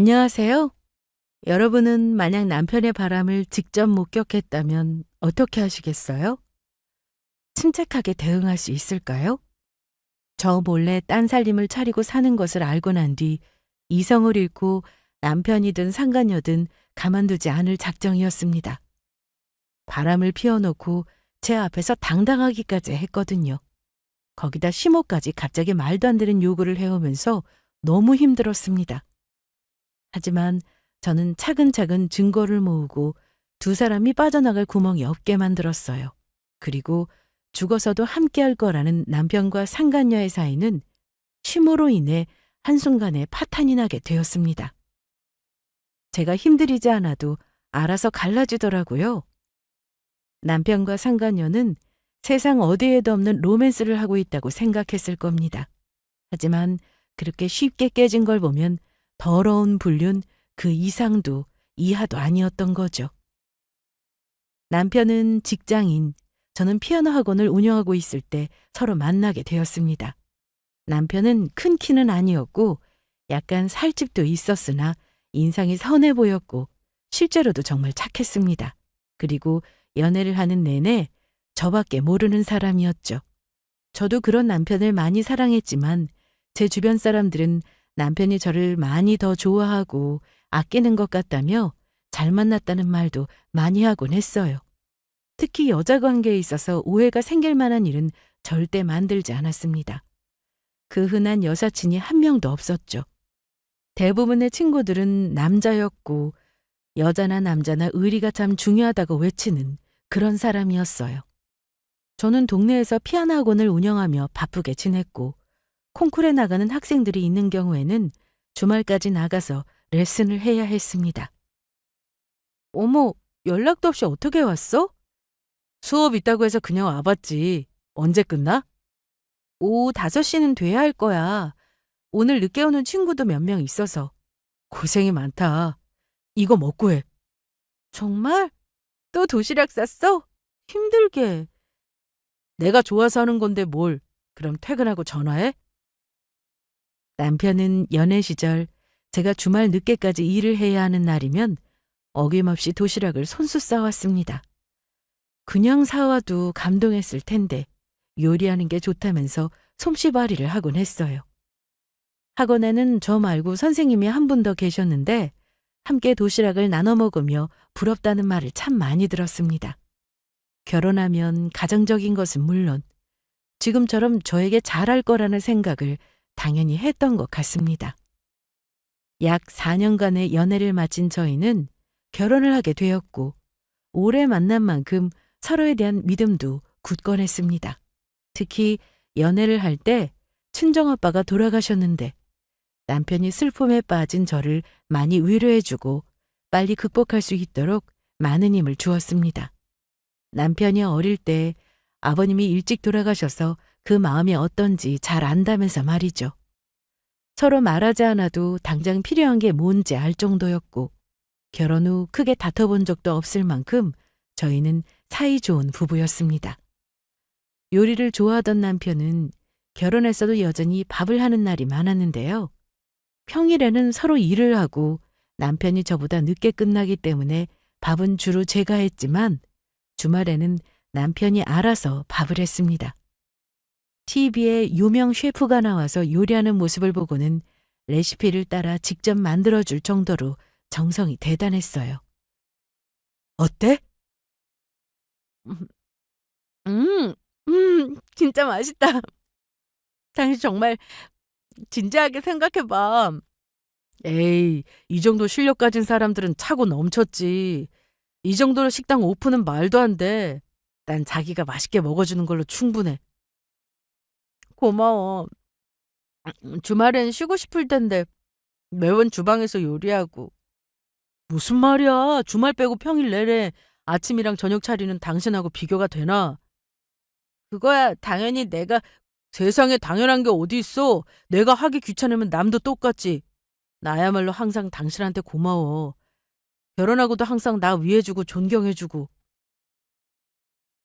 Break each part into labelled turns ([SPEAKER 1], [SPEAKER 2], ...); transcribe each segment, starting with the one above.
[SPEAKER 1] 안녕하세요. 여러분은 만약 남편의 바람을 직접 목격했다면 어떻게 하시겠어요? 침착하게 대응할 수 있을까요? 저 몰래 딴 살림을 차리고 사는 것을 알고 난 뒤 이성을 잃고 남편이든 상간녀든 가만두지 않을 작정이었습니다. 바람을 피워놓고 제 앞에서 당당하기까지 했거든요. 거기다 심호까지 갑자기 말도 안 되는 요구를 해오면서 너무 힘들었습니다. 하지만 저는 차근차근 증거를 모으고 두 사람이 빠져나갈 구멍이 없게 만들었어요. 그리고 죽어서도 함께할 거라는 남편과 상간녀의 사이는 쉼으로 인해 한순간에 파탄이 나게 되었습니다. 제가 힘들이지 않아도 알아서 갈라지더라고요. 남편과 상간녀는 세상 어디에도 없는 로맨스를 하고 있다고 생각했을 겁니다. 하지만 그렇게 쉽게 깨진 걸 보면 더러운 불륜 그 이상도 이하도 아니었던 거죠. 남편은 직장인, 저는 피아노 학원을 운영하고 있을 때 서로 만나게 되었습니다. 남편은 큰 키는 아니었고 약간 살집도 있었으나 인상이 선해 보였고 실제로도 정말 착했습니다. 그리고 연애를 하는 내내 저밖에 모르는 사람이었죠. 저도 그런 남편을 많이 사랑했지만 제 주변 사람들은 남편이 저를 많이 더 좋아하고 아끼는 것 같다며 잘 만났다는 말도 많이 하곤 했어요. 특히 여자 관계에 있어서 오해가 생길 만한 일은 절대 만들지 않았습니다. 그 흔한 여사친이 한 명도 없었죠. 대부분의 친구들은 남자였고 여자나 남자나 의리가 참 중요하다고 외치는 그런 사람이었어요. 저는 동네에서 피아노 학원을 운영하며 바쁘게 지냈고 콩쿨에 나가는 학생들이 있는 경우에는 주말까지 나가서 레슨을 해야 했습니다. 어머, 연락도 없이 어떻게 왔어? 수업 있다고 해서 그냥 와봤지. 언제 끝나? 오후 5시는 돼야 할 거야. 오늘 늦게 오는 친구도 몇 명 있어서. 고생이 많다. 이거 먹고 해. 정말? 또 도시락 쌌어? 힘들게. 내가 좋아서 하는 건데 뭘. 그럼 퇴근하고 전화해? 남편은 연애 시절 제가 주말 늦게까지 일을 해야 하는 날이면 어김없이 도시락을 손수 싸왔습니다. 그냥 사와도 감동했을 텐데 요리하는 게 좋다면서 솜씨발이를 하곤 했어요. 학원에는 저 말고 선생님이 한 분 더 계셨는데 함께 도시락을 나눠 먹으며 부럽다는 말을 참 많이 들었습니다. 결혼하면 가정적인 것은 물론 지금처럼 저에게 잘할 거라는 생각을 당연히 했던 것 같습니다. 약 4년간의 연애를 마친 저희는 결혼을 하게 되었고 오래 만난 만큼 서로에 대한 믿음도 굳건했습니다. 특히 연애를 할 때 친정아빠가 돌아가셨는데 남편이 슬픔에 빠진 저를 많이 위로해주고 빨리 극복할 수 있도록 많은 힘을 주었습니다. 남편이 어릴 때 아버님이 일찍 돌아가셔서 그 마음이 어떤지 잘 안다면서 말이죠. 서로 말하지 않아도 당장 필요한 게 뭔지 알 정도였고 결혼 후 크게 다퉈본 적도 없을 만큼 저희는 사이 좋은 부부였습니다. 요리를 좋아하던 남편은 결혼했어도 여전히 밥을 하는 날이 많았는데요. 평일에는 서로 일을 하고 남편이 저보다 늦게 끝나기 때문에 밥은 주로 제가 했지만 주말에는 남편이 알아서 밥을 했습니다. TV에 유명 셰프가 나와서 요리하는 모습을 보고는 레시피를 따라 직접 만들어줄 정도로 정성이 대단했어요. 어때? 음, 진짜 맛있다. 당신 정말 진지하게 생각해봐. 에이, 이 정도 실력 가진 사람들은 차고 넘쳤지. 이 정도로 식당 오픈은 말도 안 돼. 난 자기가 맛있게 먹어주는 걸로 충분해. 고마워. 주말엔 쉬고 싶을 텐데 매번 주방에서 요리하고. 무슨 말이야. 주말 빼고 평일 내내 아침이랑 저녁 차리는 당신하고 비교가 되나? 그거야 당연히 내가 세상에 당연한 게 어디 있어. 내가 하기 귀찮으면 남도 똑같지. 나야말로 항상 당신한테 고마워. 결혼하고도 항상 나 위해주고 존경해주고.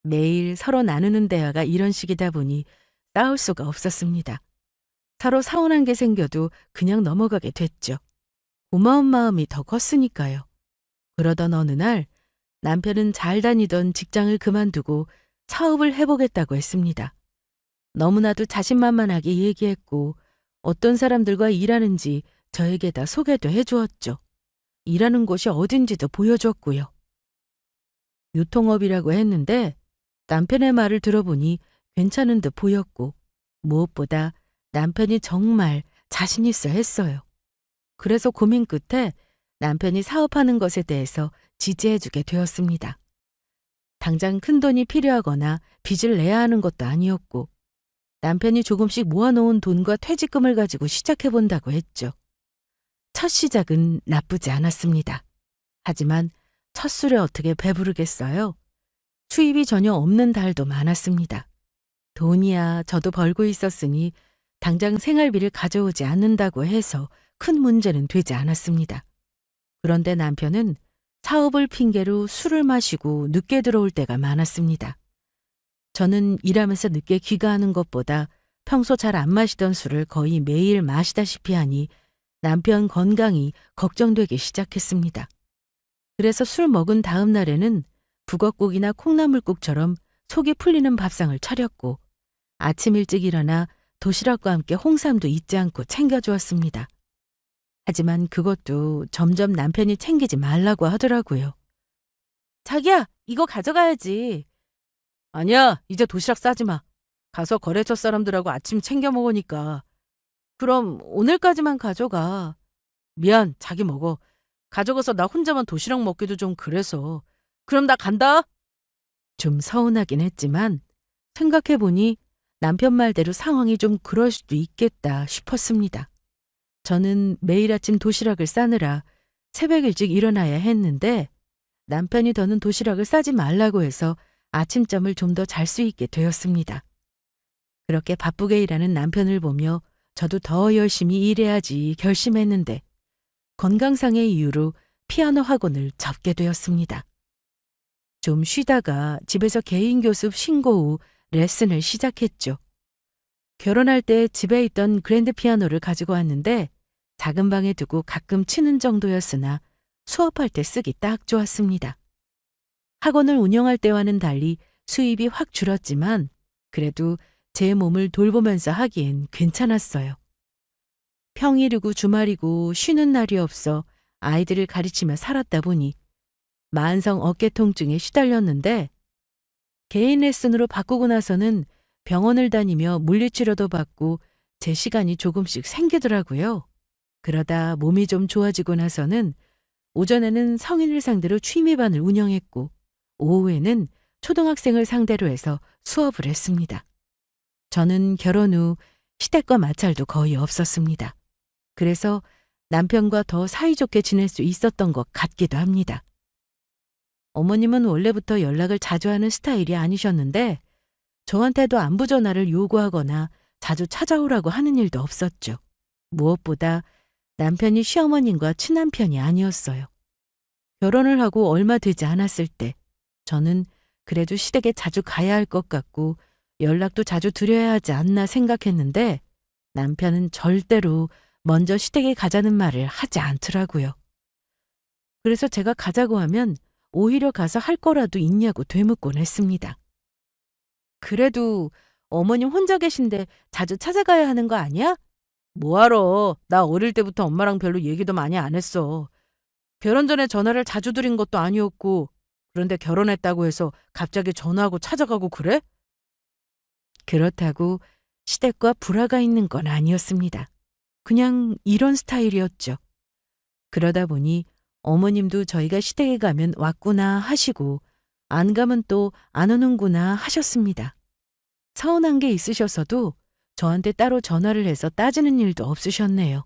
[SPEAKER 1] 매일 서로 나누는 대화가 이런 식이다 보니 싸울 수가 없었습니다. 서로 서운한 게 생겨도 그냥 넘어가게 됐죠. 고마운 마음이 더 컸으니까요. 그러던 어느 날 남편은 잘 다니던 직장을 그만두고 사업을 해보겠다고 했습니다. 너무나도 자신만만하게 얘기했고 어떤 사람들과 일하는지 저에게 다 소개도 해주었죠. 일하는 곳이 어딘지도 보여줬고요. 유통업이라고 했는데 남편의 말을 들어보니 괜찮은 듯 보였고 무엇보다 남편이 정말 자신 있어 했어요. 그래서 고민 끝에 남편이 사업하는 것에 대해서 지지해주게 되었습니다. 당장 큰 돈이 필요하거나 빚을 내야 하는 것도 아니었고 남편이 조금씩 모아놓은 돈과 퇴직금을 가지고 시작해본다고 했죠. 첫 시작은 나쁘지 않았습니다. 하지만 첫 술에 어떻게 배부르겠어요? 수입이 전혀 없는 달도 많았습니다. 돈이야 저도 벌고 있었으니 당장 생활비를 가져오지 않는다고 해서 큰 문제는 되지 않았습니다. 그런데 남편은 사업을 핑계로 술을 마시고 늦게 들어올 때가 많았습니다. 저는 일하면서 늦게 귀가하는 것보다 평소 잘 안 마시던 술을 거의 매일 마시다시피 하니 남편 건강이 걱정되기 시작했습니다. 그래서 술 먹은 다음 날에는 북엇국이나 콩나물국처럼 속이 풀리는 밥상을 차렸고 아침 일찍 일어나 도시락과 함께 홍삼도 잊지 않고 챙겨주었습니다. 하지만 그것도 점점 남편이 챙기지 말라고 하더라고요. 자기야, 이거 가져가야지. 아니야, 이제 도시락 싸지 마. 가서 거래처 사람들하고 아침 챙겨 먹으니까. 그럼 오늘까지만 가져가. 미안, 자기 먹어. 가져가서 나 혼자만 도시락 먹기도 좀 그래서. 그럼 나 간다. 좀 서운하긴 했지만 생각해보니 남편 말대로 상황이 좀 그럴 수도 있겠다 싶었습니다. 저는 매일 아침 도시락을 싸느라 새벽 일찍 일어나야 했는데 남편이 더는 도시락을 싸지 말라고 해서 아침잠을 좀 더 잘 수 있게 되었습니다. 그렇게 바쁘게 일하는 남편을 보며 저도 더 열심히 일해야지 결심했는데 건강상의 이유로 피아노 학원을 접게 되었습니다. 좀 쉬다가 집에서 개인 교습 신고 후 레슨을 시작했죠. 결혼할 때 집에 있던 그랜드 피아노를 가지고 왔는데 작은 방에 두고 가끔 치는 정도였으나 수업할 때 쓰기 딱 좋았습니다. 학원을 운영할 때와는 달리 수입이 확 줄었지만 그래도 제 몸을 돌보면서 하기엔 괜찮았어요. 평일이고 주말이고 쉬는 날이 없어 아이들을 가르치며 살았다 보니 만성 어깨 통증에 시달렸는데 개인 레슨으로 바꾸고 나서는 병원을 다니며 물리치료도 받고 제 시간이 조금씩 생기더라고요. 그러다 몸이 좀 좋아지고 나서는 오전에는 성인을 상대로 취미반을 운영했고 오후에는 초등학생을 상대로 해서 수업을 했습니다. 저는 결혼 후 시댁과 마찰도 거의 없었습니다. 그래서 남편과 더 사이좋게 지낼 수 있었던 것 같기도 합니다. 어머님은 원래부터 연락을 자주 하는 스타일이 아니셨는데 저한테도 안부 전화를 요구하거나 자주 찾아오라고 하는 일도 없었죠. 무엇보다 남편이 시어머님과 친한 편이 아니었어요. 결혼을 하고 얼마 되지 않았을 때 저는 그래도 시댁에 자주 가야 할 것 같고 연락도 자주 드려야 하지 않나 생각했는데 남편은 절대로 먼저 시댁에 가자는 말을 하지 않더라고요. 그래서 제가 가자고 하면 오히려 가서 할 거라도 있냐고 되묻곤 했습니다. 그래도 어머님 혼자 계신데 자주 찾아가야 하는 거 아니야? 뭐하러. 나 어릴 때부터 엄마랑 별로 얘기도 많이 안 했어. 결혼 전에 전화를 자주 드린 것도 아니었고 그런데 결혼했다고 해서 갑자기 전화하고 찾아가고 그래? 그렇다고 시댁과 불화가 있는 건 아니었습니다. 그냥 이런 스타일이었죠. 그러다 보니 어머님도 저희가 시댁에 가면 왔구나 하시고 안 가면 또 안 오는구나 하셨습니다. 서운한 게 있으셔서도 저한테 따로 전화를 해서 따지는 일도 없으셨네요.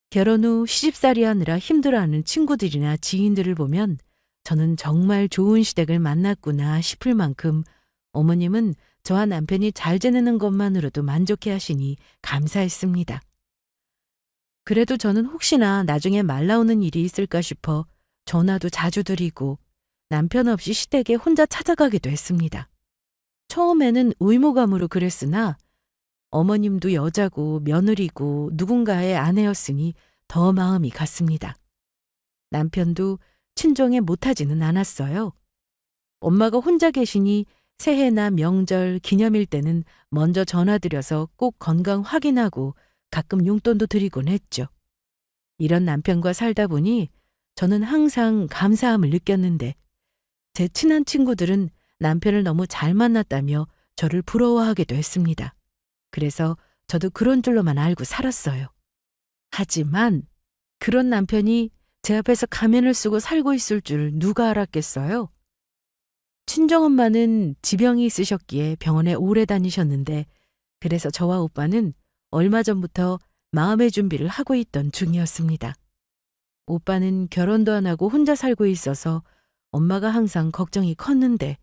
[SPEAKER 1] 결혼 후 시집살이 하느라 힘들어하는 친구들이나 지인들을 보면 저는 정말 좋은 시댁을 만났구나 싶을 만큼 어머님은 저와 남편이 잘 지내는 것만으로도 만족해 하시니 감사했습니다. 그래도 저는 혹시나 나중에 말 나오는 일이 있을까 싶어 전화도 자주 드리고 남편 없이 시댁에 혼자 찾아가기도 했습니다. 처음에는 의무감으로 그랬으나 어머님도 여자고 며느리고 누군가의 아내였으니 더 마음이 갔습니다. 남편도 친정에 못하지는 않았어요. 엄마가 혼자 계시니 새해나 명절, 기념일 때는 먼저 전화드려서 꼭 건강 확인하고 가끔 용돈도 드리곤 했죠. 이런 남편과 살다 보니 저는 항상 감사함을 느꼈는데 제 친한 친구들은 남편을 너무 잘 만났다며 저를 부러워하기도 했습니다. 그래서 저도 그런 줄로만 알고 살았어요. 하지만 그런 남편이 제 앞에서 가면을 쓰고 살고 있을 줄 누가 알았겠어요? 친정엄마는 지병이 있으셨기에 병원에 오래 다니셨는데 그래서 저와 오빠는 얼마 전부터 마음의 준비를 하고 있던 중이었습니다. 오빠는 결혼도 안 하고 혼자 살고 있어서 엄마가 항상 걱정이 컸는데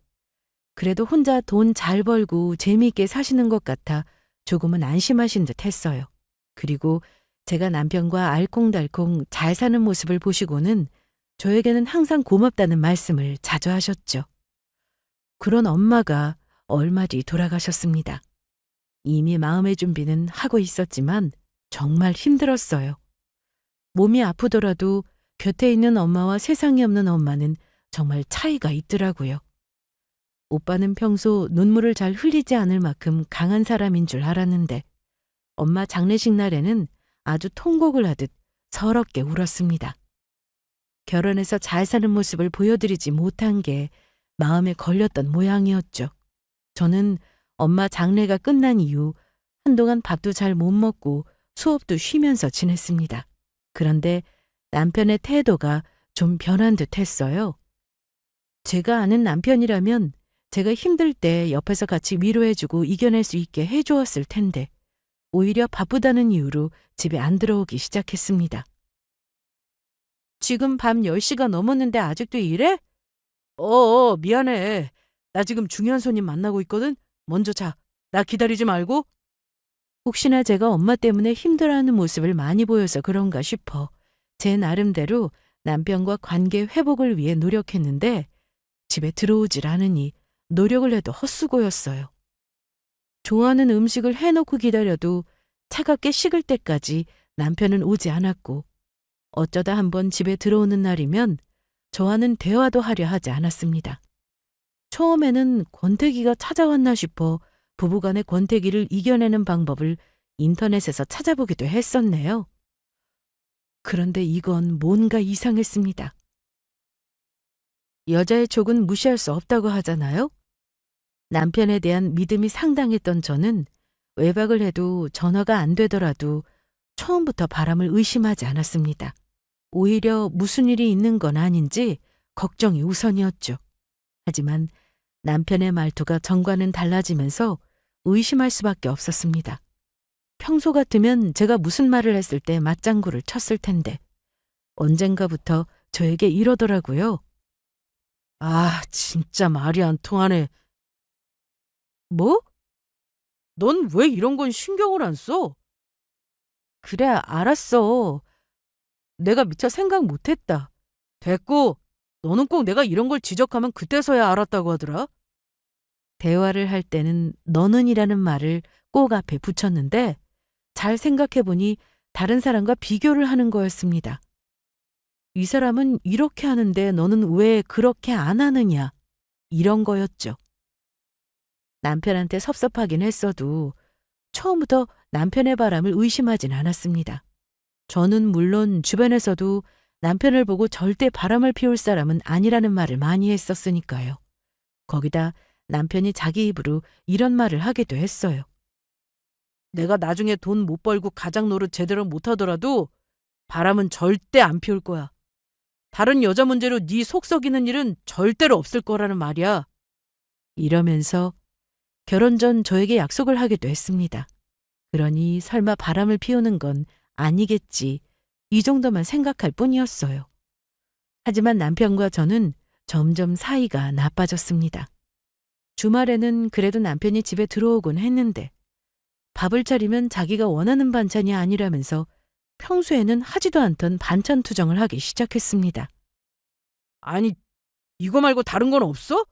[SPEAKER 1] 그래도 혼자 돈 잘 벌고 재미있게 사시는 것 같아 조금은 안심하신 듯 했어요. 그리고 제가 남편과 알콩달콩 잘 사는 모습을 보시고는 저에게는 항상 고맙다는 말씀을 자주 하셨죠. 그런 엄마가 얼마 뒤 돌아가셨습니다. 이미 마음의 준비는 하고 있었지만 정말 힘들었어요. 몸이 아프더라도 곁에 있는 엄마와 세상에 없는 엄마는 정말 차이가 있더라고요. 오빠는 평소 눈물을 잘 흘리지 않을 만큼 강한 사람인 줄 알았는데 엄마 장례식 날에는 아주 통곡을 하듯 서럽게 울었습니다. 결혼해서 잘 사는 모습을 보여드리지 못한 게 마음에 걸렸던 모양이었죠. 저는 엄마 장례가 끝난 이후 한동안 밥도 잘 못 먹고 수업도 쉬면서 지냈습니다. 그런데 남편의 태도가 좀 변한 듯 했어요. 제가 아는 남편이라면 제가 힘들 때 옆에서 같이 위로해주고 이겨낼 수 있게 해주었을 텐데 오히려 바쁘다는 이유로 집에 안 들어오기 시작했습니다. 지금 밤 10시가 넘었는데 아직도 이래? 미안해. 나 지금 중요한 손님 만나고 있거든. 먼저 자. 나 기다리지 말고. 혹시나 제가 엄마 때문에 힘들어하는 모습을 많이 보여서 그런가 싶어 제 나름대로 남편과 관계 회복을 위해 노력했는데 집에 들어오질 않으니 노력을 해도 헛수고였어요. 좋아하는 음식을 해놓고 기다려도 차갑게 식을 때까지 남편은 오지 않았고 어쩌다 한번 집에 들어오는 날이면 저와는 대화도 하려 하지 않았습니다. 처음에는 권태기가 찾아왔나 싶어 부부간의 권태기를 이겨내는 방법을 인터넷에서 찾아보기도 했었네요. 그런데 이건 뭔가 이상했습니다. 여자의 촉은 무시할 수 없다고 하잖아요? 남편에 대한 믿음이 상당했던 저는 외박을 해도 전화가 안 되더라도 처음부터 바람을 의심하지 않았습니다. 오히려 무슨 일이 있는 건 아닌지 걱정이 우선이었죠. 하지만 남편의 말투가 전과는 달라지면서 의심할 수밖에 없었습니다. 평소 같으면 제가 무슨 말을 했을 때 맞장구를 쳤을 텐데 언젠가부터 저에게 이러더라고요. 아, 진짜 말이 안 통하네. 뭐? 넌 왜 이런 건 신경을 안 써? 그래, 알았어. 내가 미처 생각 못했다. 됐고, 너는 꼭 내가 이런 걸 지적하면 그때서야 알았다고 하더라. 대화를 할 때는 너는이라는 말을 꼭 앞에 붙였는데 잘 생각해보니 다른 사람과 비교를 하는 거였습니다. 이 사람은 이렇게 하는데 너는 왜 그렇게 안 하느냐 이런 거였죠. 남편한테 섭섭하긴 했어도 처음부터 남편의 바람을 의심하진 않았습니다. 저는 물론 주변에서도 남편을 보고 절대 바람을 피울 사람은 아니라는 말을 많이 했었으니까요. 거기다 남편이 자기 입으로 이런 말을 하기도 했어요. 내가 나중에 돈 못 벌고 가장 노릇 제대로 못 하더라도 바람은 절대 안 피울 거야. 다른 여자 문제로 네 속 썩이는 일은 절대로 없을 거라는 말이야. 이러면서 결혼 전 저에게 약속을 하기도 했습니다. 그러니 설마 바람을 피우는 건 아니겠지. 이 정도만 생각할 뿐이었어요. 하지만 남편과 저는 점점 사이가 나빠졌습니다. 주말에는 그래도 남편이 집에 들어오곤 했는데 밥을 차리면 자기가 원하는 반찬이 아니라면서 평소에는 하지도 않던 반찬 투정을 하기 시작했습니다. 아니, 이거 말고 다른 건 없어?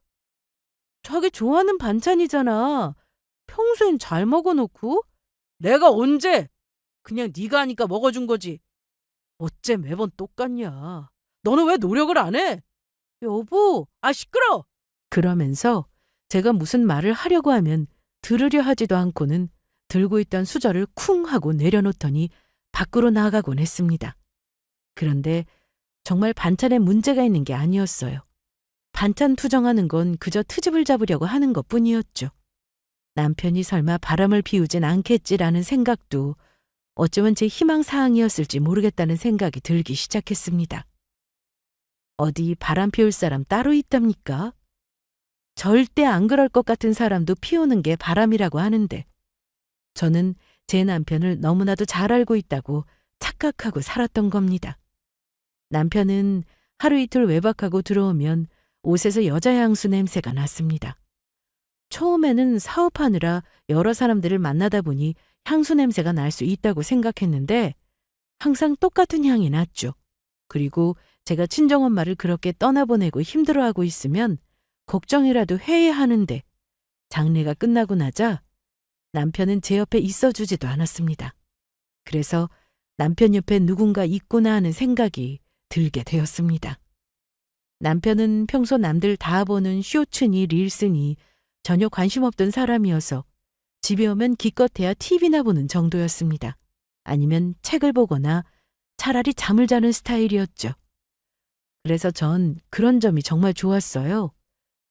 [SPEAKER 1] 자기 좋아하는 반찬이잖아. 평소엔 잘 먹어놓고. 내가 언제? 그냥 네가 하니까 먹어준 거지. 어째 매번 똑같냐? 너는 왜 노력을 안 해? 여보, 시끄러! 그러면서 제가 무슨 말을 하려고 하면 들으려 하지도 않고는 들고 있던 수저를 쿵 하고 내려놓더니 밖으로 나가곤 했습니다. 그런데 정말 반찬에 문제가 있는 게 아니었어요. 반찬 투정하는 건 그저 트집을 잡으려고 하는 것뿐이었죠. 남편이 설마 바람을 피우진 않겠지라는 생각도 어쩌면 제 희망사항이었을지 모르겠다는 생각이 들기 시작했습니다. 어디 바람 피울 사람 따로 있답니까? 절대 안 그럴 것 같은 사람도 피우는 게 바람이라고 하는데 저는 제 남편을 너무나도 잘 알고 있다고 착각하고 살았던 겁니다. 남편은 하루 이틀 외박하고 들어오면 옷에서 여자 향수 냄새가 났습니다. 처음에는 사업하느라 여러 사람들을 만나다 보니 향수 냄새가 날 수 있다고 생각했는데 항상 똑같은 향이 났죠. 그리고 제가 친정엄마를 그렇게 떠나보내고 힘들어하고 있으면 걱정이라도 해야 하는데 장례가 끝나고 나자 남편은 제 옆에 있어주지도 않았습니다. 그래서 남편 옆에 누군가 있구나 하는 생각이 들게 되었습니다. 남편은 평소 남들 다 보는 쇼츠니 릴스니 전혀 관심 없던 사람이어서 집에 오면 기껏해야 TV나 보는 정도였습니다. 아니면 책을 보거나 차라리 잠을 자는 스타일이었죠. 그래서 전 그런 점이 정말 좋았어요.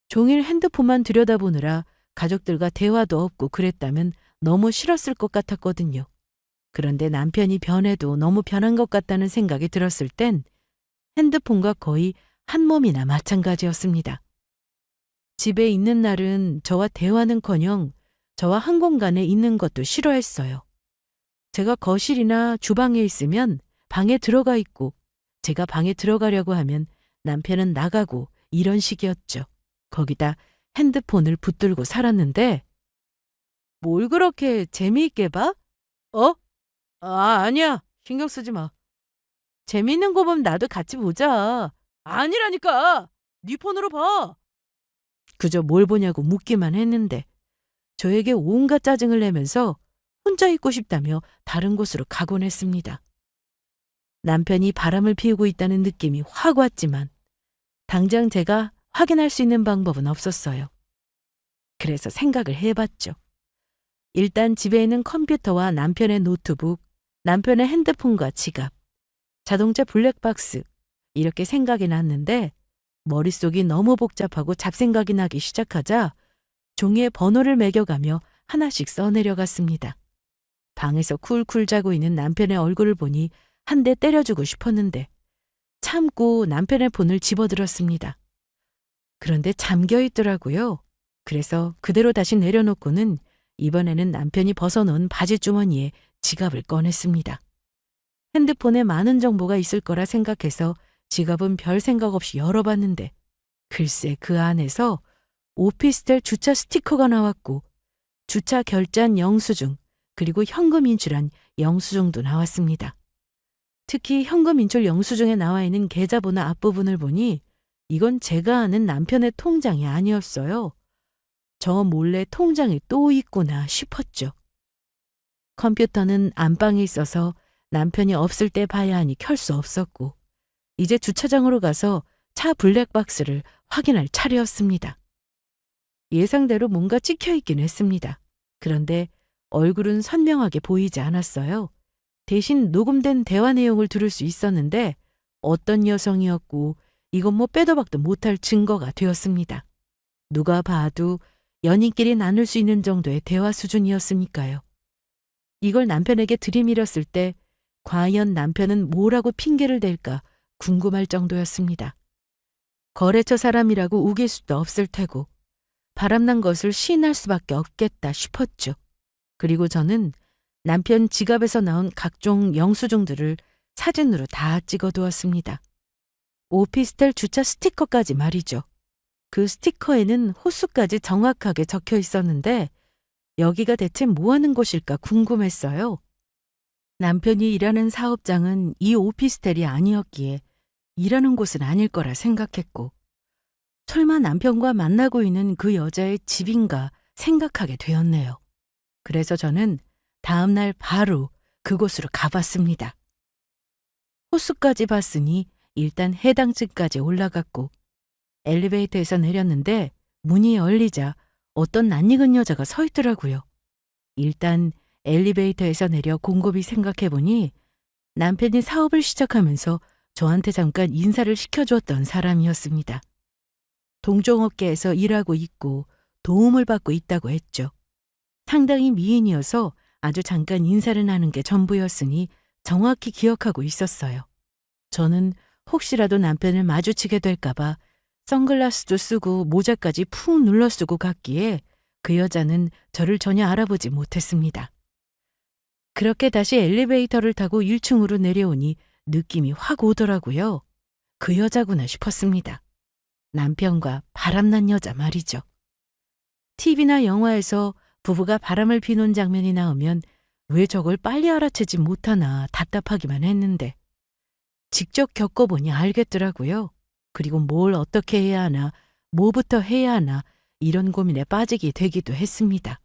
[SPEAKER 1] 종일 핸드폰만 들여다보느라 가족들과 대화도 없고 그랬다면 너무 싫었을 것 같았거든요. 그런데 남편이 변해도 너무 변한 것 같다는 생각이 들었을 땐 핸드폰과 거의 한 몸이나 마찬가지였습니다. 집에 있는 날은 저와 대화는커녕 저와 한 공간에 있는 것도 싫어했어요. 제가 거실이나 주방에 있으면 방에 들어가 있고 제가 방에 들어가려고 하면 남편은 나가고 이런 식이었죠. 거기다 핸드폰을 붙들고 살았는데 뭘 그렇게 재미있게 봐? 아니야. 신경 쓰지 마. 재미있는 거 보면 나도 같이 보자. 아니라니까. 네 폰으로 봐. 그저 뭘 보냐고 묻기만 했는데 저에게 온갖 짜증을 내면서 혼자 있고 싶다며 다른 곳으로 가곤 했습니다. 남편이 바람을 피우고 있다는 느낌이 확 왔지만 당장 제가 확인할 수 있는 방법은 없었어요. 그래서 생각을 해봤죠. 일단 집에 있는 컴퓨터와 남편의 노트북, 남편의 핸드폰과 지갑, 자동차 블랙박스 이렇게 생각이 났는데 머릿속이 너무 복잡하고 잡생각이 나기 시작하자 종이에 번호를 매겨가며 하나씩 써내려갔습니다. 방에서 쿨쿨 자고 있는 남편의 얼굴을 보니 한 대 때려주고 싶었는데 참고 남편의 폰을 집어들었습니다. 그런데 잠겨 있더라고요. 그래서 그대로 다시 내려놓고는 이번에는 남편이 벗어놓은 바지 주머니에 지갑을 꺼냈습니다. 핸드폰에 많은 정보가 있을 거라 생각해서 지갑은 별 생각 없이 열어봤는데 글쎄 그 안에서 오피스텔 주차 스티커가 나왔고 주차 결제한 영수증 그리고 현금 인출한 영수증도 나왔습니다. 특히 현금 인출 영수증에 나와 있는 계좌번호 앞부분을 보니 이건 제가 아는 남편의 통장이 아니었어요. 저 몰래 통장이 또 있구나 싶었죠. 컴퓨터는 안방에 있어서 남편이 없을 때 봐야 하니 켤 수 없었고 이제 주차장으로 가서 차 블랙박스를 확인할 차례였습니다. 예상대로 뭔가 찍혀 있긴 했습니다. 그런데 얼굴은 선명하게 보이지 않았어요. 대신 녹음된 대화 내용을 들을 수 있었는데 어떤 여성이었고 이건 뭐 빼도 박도 못할 증거가 되었습니다. 누가 봐도 연인끼리 나눌 수 있는 정도의 대화 수준이었으니까요. 이걸 남편에게 들이밀었을 때 과연 남편은 뭐라고 핑계를 댈까 궁금할 정도였습니다. 거래처 사람이라고 우길 수도 없을 테고 바람난 것을 시인할 수밖에 없겠다 싶었죠. 그리고 저는 남편 지갑에서 나온 각종 영수증들을 사진으로 다 찍어두었습니다. 오피스텔 주차 스티커까지 말이죠. 그 스티커에는 호수까지 정확하게 적혀 있었는데 여기가 대체 뭐 하는 곳일까 궁금했어요. 남편이 일하는 사업장은 이 오피스텔이 아니었기에 일하는 곳은 아닐 거라 생각했고 설마 남편과 만나고 있는 그 여자의 집인가 생각하게 되었네요. 그래서 저는 다음 날 바로 그곳으로 가봤습니다. 호수까지 봤으니 일단 해당 층까지 올라갔고 엘리베이터에서 내렸는데 문이 열리자 어떤 낯익은 여자가 서 있더라고요. 일단 엘리베이터에서 내려 곰곰이 생각해보니 남편이 사업을 시작하면서 저한테 잠깐 인사를 시켜주었던 사람이었습니다. 동종업계에서 일하고 있고 도움을 받고 있다고 했죠. 상당히 미인이어서 아주 잠깐 인사를 나눈 게 전부였으니 정확히 기억하고 있었어요. 저는 혹시라도 남편을 마주치게 될까봐 선글라스도 쓰고 모자까지 푹 눌러 쓰고 갔기에 그 여자는 저를 전혀 알아보지 못했습니다. 그렇게 다시 엘리베이터를 타고 1층으로 내려오니 느낌이 확 오더라고요. 그 여자구나 싶었습니다. 남편과 바람난 여자 말이죠. TV나 영화에서 부부가 바람을 피우는 장면이 나오면 왜 저걸 빨리 알아채지 못하나 답답하기만 했는데 직접 겪어보니 알겠더라고요. 그리고 뭘 어떻게 해야 하나, 뭐부터 해야 하나 이런 고민에 빠지게 되기도 했습니다.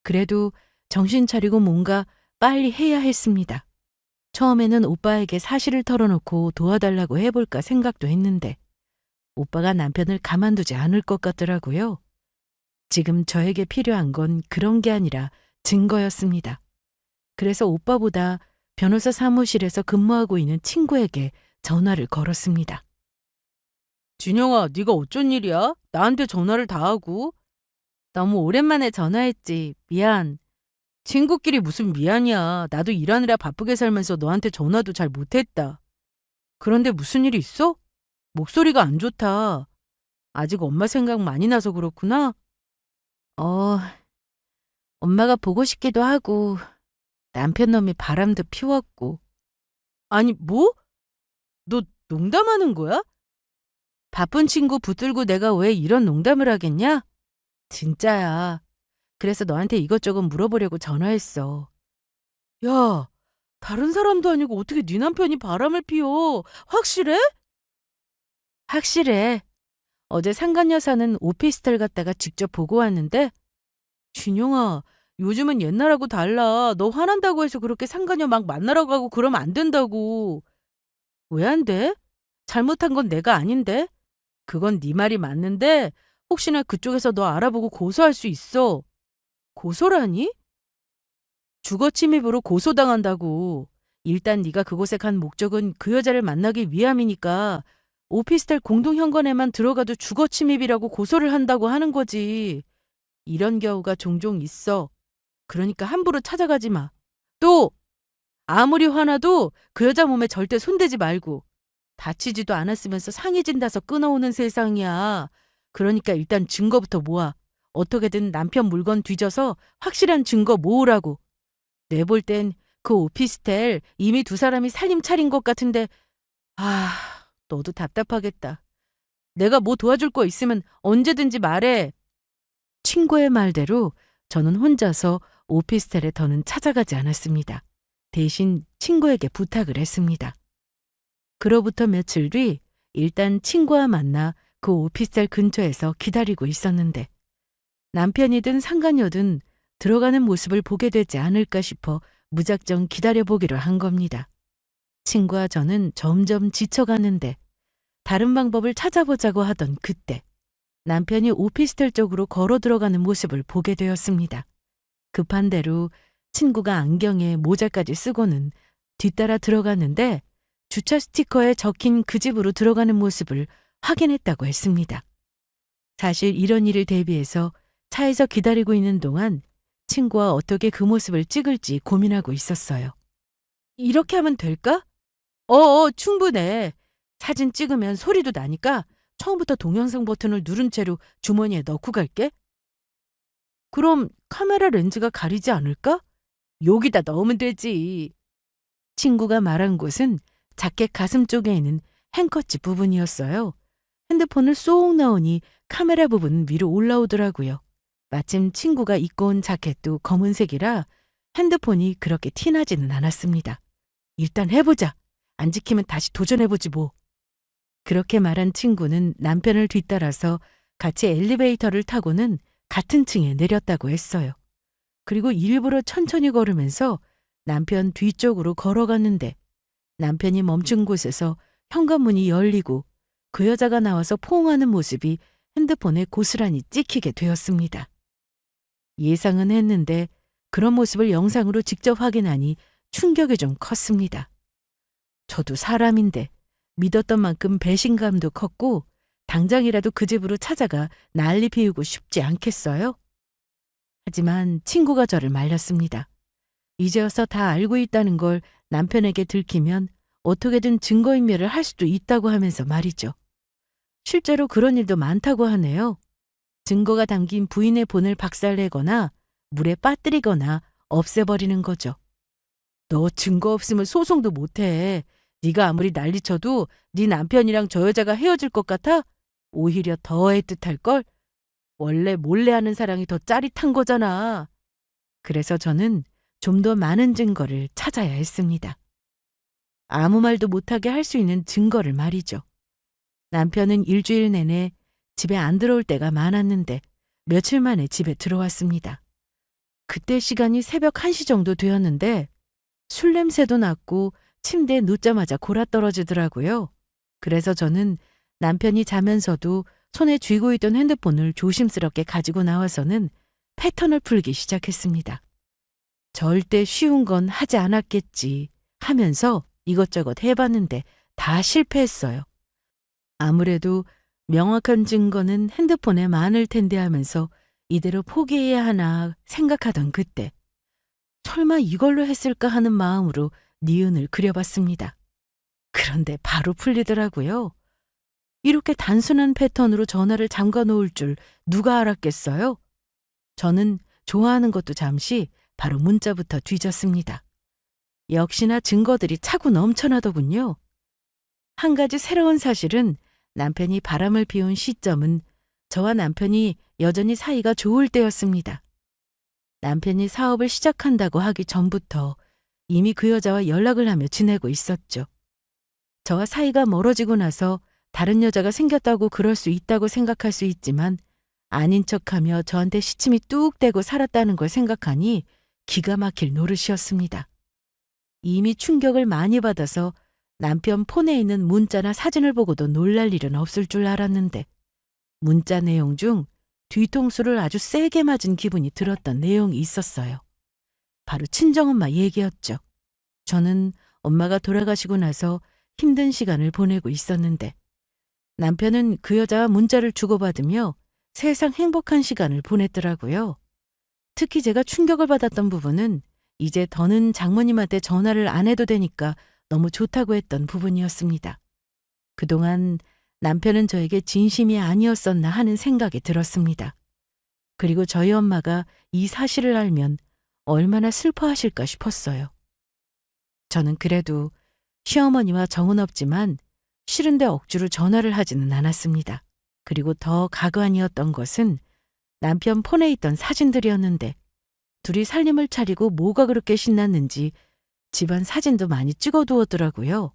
[SPEAKER 1] 그래도 정신 차리고 뭔가 빨리 해야 했습니다. 처음에는 오빠에게 사실을 털어놓고 도와달라고 해볼까 생각도 했는데 오빠가 남편을 가만두지 않을 것 같더라고요. 지금 저에게 필요한 건 그런 게 아니라 증거였습니다. 그래서 오빠보다 변호사 사무실에서 근무하고 있는 친구에게 전화를 걸었습니다.
[SPEAKER 2] 진영아, 네가 어쩐 일이야? 나한테 전화를 다 하고.
[SPEAKER 1] 너무 오랜만에 전화했지. 미안.
[SPEAKER 2] 친구끼리 무슨 미안이야. 나도 일하느라 바쁘게 살면서 너한테 전화도 잘 못했다. 그런데 무슨 일이 있어? 목소리가 안 좋다. 아직 엄마 생각 많이 나서 그렇구나?
[SPEAKER 1] 어, 엄마가 보고 싶기도 하고 남편 놈이 바람도 피웠고.
[SPEAKER 2] 아니, 뭐? 너 농담하는 거야?
[SPEAKER 1] 바쁜 친구 붙들고 내가 왜 이런 농담을 하겠냐? 진짜야. 그래서 너한테 이것저것 물어보려고 전화했어.
[SPEAKER 2] 야, 다른 사람도 아니고 어떻게 네 남편이 바람을 피워? 확실해?
[SPEAKER 1] 확실해. 어제 상간여사는 오피스텔 갔다가 직접 보고 왔는데
[SPEAKER 2] 진영아, 요즘은 옛날하고 달라. 너 화난다고 해서 그렇게 상간녀 막 만나러 가고 그러면 안 된다고. 왜 안 돼? 잘못한 건 내가 아닌데? 그건 네 말이 맞는데 혹시나 그쪽에서 너 알아보고 고소할 수 있어. 고소라니? 주거침입으로 고소당한다고. 일단 네가 그곳에 간 목적은 그 여자를 만나기 위함이니까 오피스텔 공동현관에만 들어가도 주거침입이라고 고소를 한다고 하는 거지. 이런 경우가 종종 있어. 그러니까 함부로 찾아가지 마. 또 아무리 화나도 그 여자 몸에 절대 손대지 말고. 다치지도 않았으면서 상해 진다서 끊어오는 세상이야. 그러니까 일단 증거부터 모아. 어떻게든 남편 물건 뒤져서 확실한 증거 모으라고. 내 볼 땐 그 오피스텔 이미 두 사람이 살림 차린 것 같은데 너도 답답하겠다. 내가 뭐 도와줄 거 있으면 언제든지 말해.
[SPEAKER 1] 친구의 말대로 저는 혼자서 오피스텔에 더는 찾아가지 않았습니다. 대신 친구에게 부탁을 했습니다. 그로부터 며칠 뒤 일단 친구와 만나 그 오피스텔 근처에서 기다리고 있었는데 남편이든 상간녀든 들어가는 모습을 보게 되지 않을까 싶어 무작정 기다려보기로 한 겁니다. 친구와 저는 점점 지쳐가는데 다른 방법을 찾아보자고 하던 그때 남편이 오피스텔 쪽으로 걸어 들어가는 모습을 보게 되었습니다. 급한 대로 친구가 안경에 모자까지 쓰고는 뒤따라 들어갔는데 주차 스티커에 적힌 그 집으로 들어가는 모습을 확인했다고 했습니다. 사실 이런 일을 대비해서 차에서 기다리고 있는 동안 친구와 어떻게 그 모습을 찍을지 고민하고 있었어요.
[SPEAKER 2] 이렇게 하면 될까? 충분해. 사진 찍으면 소리도 나니까 처음부터 동영상 버튼을 누른 채로 주머니에 넣고 갈게. 그럼 카메라 렌즈가 가리지 않을까? 여기다 넣으면 되지.
[SPEAKER 1] 친구가 말한 곳은 자켓 가슴 쪽에 있는 행커치 부분이었어요. 핸드폰을 쏙 넣으니 카메라 부분 위로 올라오더라고요. 마침 친구가 입고 온 자켓도 검은색이라 핸드폰이 그렇게 티나지는 않았습니다. 일단 해보자. 안 지키면 다시 도전해보지 뭐. 그렇게 말한 친구는 남편을 뒤따라서 같이 엘리베이터를 타고는 같은 층에 내렸다고 했어요. 그리고 일부러 천천히 걸으면서 남편 뒤쪽으로 걸어갔는데
[SPEAKER 2] 남편이 멈춘 곳에서 현관문이 열리고 그 여자가 나와서 포옹하는 모습이 핸드폰에 고스란히 찍히게 되었습니다. 예상은 했는데 그런 모습을 영상으로 직접 확인하니 충격이 좀 컸습니다. 저도 사람인데 믿었던 만큼 배신감도 컸고 당장이라도 그 집으로 찾아가 난리 피우고 싶지 않겠어요? 하지만 친구가 저를 말렸습니다. 이제와서 다 알고 있다는 걸 남편에게 들키면 어떻게든 증거인멸을 할 수도 있다고 하면서 말이죠. 실제로 그런 일도 많다고 하네요. 증거가 담긴 부인의 폰을 박살내거나 물에 빠뜨리거나 없애버리는 거죠. 너 증거 없으면 소송도 못해. 네가 아무리 난리쳐도 네 남편이랑 저 여자가 헤어질 것 같아? 오히려 더 애틋할걸? 원래 몰래 하는 사랑이 더 짜릿한 거잖아. 그래서 저는 좀 더 많은 증거를 찾아야 했습니다. 아무 말도 못하게 할 수 있는 증거를 말이죠. 남편은 일주일 내내 집에 안 들어올 때가 많았는데 며칠 만에 집에 들어왔습니다. 그때 시간이 새벽 1시 정도 되었는데 술 냄새도 났고 침대에 눕자마자 골아떨어지더라고요. 그래서 저는 남편이 자면서도 손에 쥐고 있던 핸드폰을 조심스럽게 가지고 나와서는 패턴을 풀기 시작했습니다. 절대 쉬운 건 하지 않았겠지 하면서 이것저것 해봤는데 다 실패했어요. 아무래도 명확한 증거는 핸드폰에 많을 텐데 하면서 이대로 포기해야 하나 생각하던 그때 설마 이걸로 했을까 하는 마음으로 니은을 그려봤습니다. 그런데 바로 풀리더라고요. 이렇게 단순한 패턴으로 전화를 잠가 놓을 줄 누가 알았겠어요? 저는 좋아하는 것도 잠시 바로 문자부터 뒤졌습니다. 역시나 증거들이 차고 넘쳐나더군요. 한 가지 새로운 사실은 남편이 바람을 피운 시점은 저와 남편이 여전히 사이가 좋을 때였습니다. 남편이 사업을 시작한다고 하기 전부터 이미 그 여자와 연락을 하며 지내고 있었죠. 저와 사이가 멀어지고 나서 다른 여자가 생겼다고 그럴 수 있다고 생각할 수 있지만 아닌 척하며 저한테 시침이 뚝 떼고 살았다는 걸 생각하니 기가 막힐 노릇이었습니다. 이미 충격을 많이 받아서 남편 폰에 있는 문자나 사진을 보고도 놀랄 일은 없을 줄 알았는데 문자 내용 중 뒤통수를 아주 세게 맞은 기분이 들었던 내용이 있었어요. 바로 친정엄마 얘기였죠. 저는 엄마가 돌아가시고 나서 힘든 시간을 보내고 있었는데 남편은 그 여자와 문자를 주고받으며 세상 행복한 시간을 보냈더라고요. 특히 제가 충격을 받았던 부분은 이제 더는 장모님한테 전화를 안 해도 되니까 너무 좋다고 했던 부분이었습니다. 그동안 남편은 저에게 진심이 아니었었나 하는 생각이 들었습니다. 그리고 저희 엄마가 이 사실을 알면 얼마나 슬퍼하실까 싶었어요. 저는 그래도 시어머니와 정은 없지만 싫은데 억지로 전화를 하지는 않았습니다. 그리고 더 가관이었던 것은 남편 폰에 있던 사진들이었는데 둘이 살림을 차리고 뭐가 그렇게 신났는지 집안 사진도 많이 찍어두었더라고요.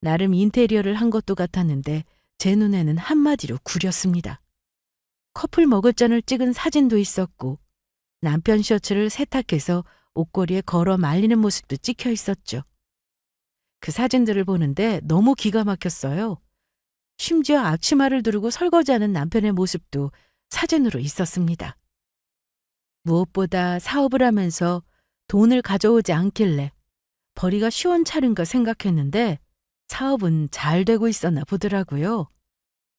[SPEAKER 2] 나름 인테리어를 한 것도 같았는데 제 눈에는 한마디로 구렸습니다. 커플 머글잔을 찍은 사진도 있었고 남편 셔츠를 세탁해서 옷걸이에 걸어 말리는 모습도 찍혀 있었죠. 그 사진들을 보는데 너무 기가 막혔어요. 심지어 앞치마를 두르고 설거지하는 남편의 모습도 사진으로 있었습니다. 무엇보다 사업을 하면서 돈을 가져오지 않길래 벌이가 시원찮은가 생각했는데 사업은 잘 되고 있었나 보더라고요.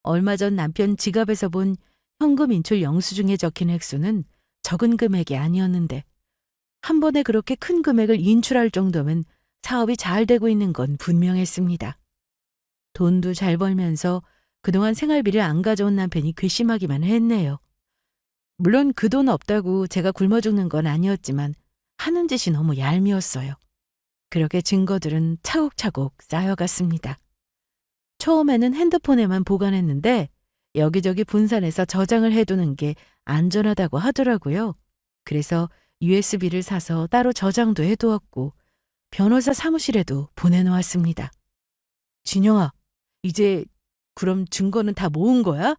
[SPEAKER 2] 얼마 전 남편 지갑에서 본 현금 인출 영수증에 적힌 액수는 적은 금액이 아니었는데 한 번에 그렇게 큰 금액을 인출할 정도면 사업이 잘 되고 있는 건 분명했습니다. 돈도 잘 벌면서 그동안 생활비를 안 가져온 남편이 괘씸하기만 했네요. 물론 그 돈 없다고 제가 굶어 죽는 건 아니었지만 하는 짓이 너무 얄미웠어요. 그렇게 증거들은 차곡차곡 쌓여갔습니다. 처음에는 핸드폰에만 보관했는데 여기저기 분산해서 저장을 해두는 게 안전하다고 하더라고요. 그래서 USB를 사서 따로 저장도 해두었고 변호사 사무실에도 보내놓았습니다. 진영아, 이제 그럼 증거는 다 모은 거야?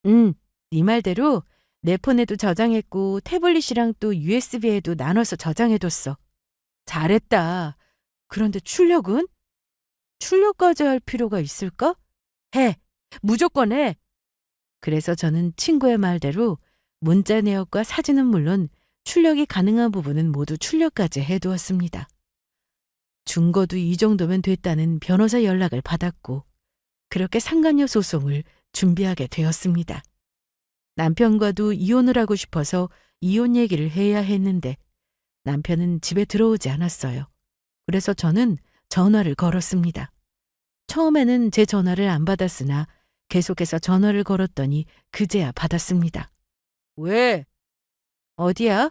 [SPEAKER 2] 응, 네 말대로 내 폰에도 저장했고 태블릿이랑 또 USB에도 나눠서 저장해뒀어. 잘했다. 그런데 출력은? 출력까지 할 필요가 있을까? 해. 무조건 해. 그래서 저는 친구의 말대로 문자 내역과 사진은 물론 출력이 가능한 부분은 모두 출력까지 해두었습니다. 증거도 이 정도면 됐다는 변호사 연락을 받았고 그렇게 상간녀 소송을 준비하게 되었습니다. 남편과도 이혼을 하고 싶어서 이혼 얘기를 해야 했는데 남편은 집에 들어오지 않았어요. 그래서 저는 전화를 걸었습니다. 처음에는 제 전화를 안 받았으나 계속해서 전화를 걸었더니 그제야 받았습니다. 왜? 어디야?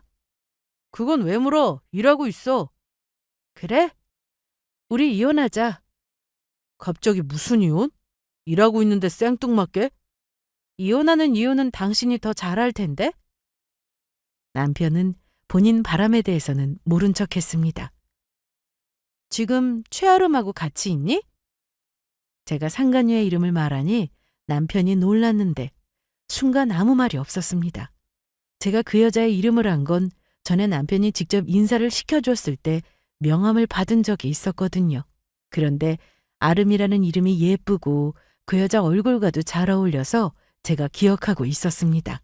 [SPEAKER 2] 그건 왜 물어? 일하고 있어. 그래? 우리 이혼하자. 갑자기 무슨 이혼? 일하고 있는데 생뚱맞게? 이혼하는 이유는 당신이 더 잘 알 텐데? 남편은 본인 바람에 대해서는 모른 척 했습니다. 지금 최아름하고 같이 있니? 제가 상간녀의 이름을 말하니 남편이 놀랐는데 순간 아무 말이 없었습니다. 제가 그 여자의 이름을 한 건 전에 남편이 직접 인사를 시켜줬을 때 명함을 받은 적이 있었거든요. 그런데 아름이라는 이름이 예쁘고 그 여자 얼굴과도 잘 어울려서 제가 기억하고 있었습니다.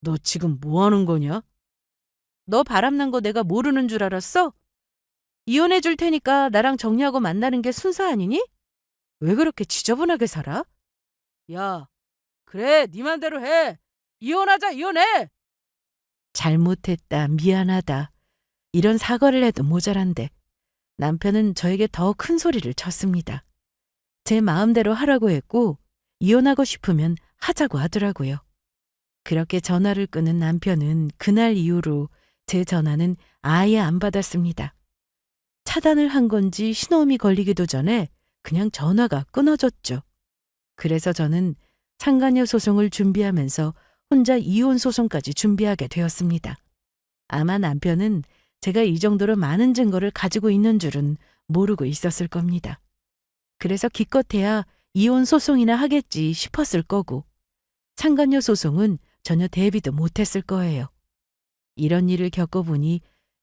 [SPEAKER 2] 너 지금 뭐 하는 거냐? 너 바람난 거 내가 모르는 줄 알았어? 이혼해 줄 테니까 나랑 정리하고 만나는 게 순서 아니니? 왜 그렇게 지저분하게 살아? 야, 그래, 네 맘대로 해. 이혼하자, 이혼해! 잘못했다, 미안하다. 이런 사과를 해도 모자란데 남편은 저에게 더 큰 소리를 쳤습니다. 제 마음대로 하라고 했고 이혼하고 싶으면 하자고 하더라고요. 그렇게 전화를 끊은 남편은 그날 이후로 제 전화는 아예 안 받았습니다. 차단을 한 건지 신호음이 걸리기도 전에 그냥 전화가 끊어졌죠. 그래서 저는 상간녀 소송을 준비하면서 혼자 이혼 소송까지 준비하게 되었습니다. 아마 남편은 제가 이 정도로 많은 증거를 가지고 있는 줄은 모르고 있었을 겁니다. 그래서 기껏해야 이혼 소송이나 하겠지 싶었을 거고 상간녀 소송은 전혀 대비도 못했을 거예요. 이런 일을 겪어보니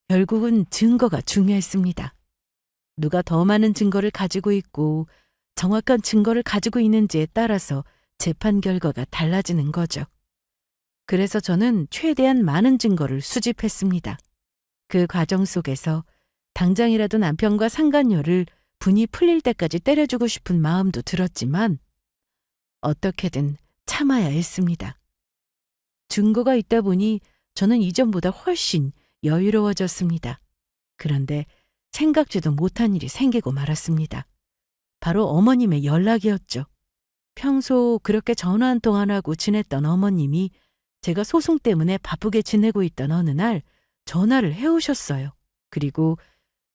[SPEAKER 2] 결국은 증거가 중요했습니다. 누가 더 많은 증거를 가지고 있고 정확한 증거를 가지고 있는지에 따라서 재판 결과가 달라지는 거죠. 그래서 저는 최대한 많은 증거를 수집했습니다. 그 과정 속에서 당장이라도 남편과 상간녀를 분이 풀릴 때까지 때려주고 싶은 마음도 들었지만 어떻게든 참아야 했습니다. 증거가 있다 보니 저는 이전보다 훨씬 여유로워졌습니다. 그런데 생각지도 못한 일이 생기고 말았습니다. 바로 어머님의 연락이었죠. 평소 그렇게 전화 한 통 안 하고 지냈던 어머님이 제가 소송 때문에 바쁘게 지내고 있던 어느 날 전화를 해오셨어요. 그리고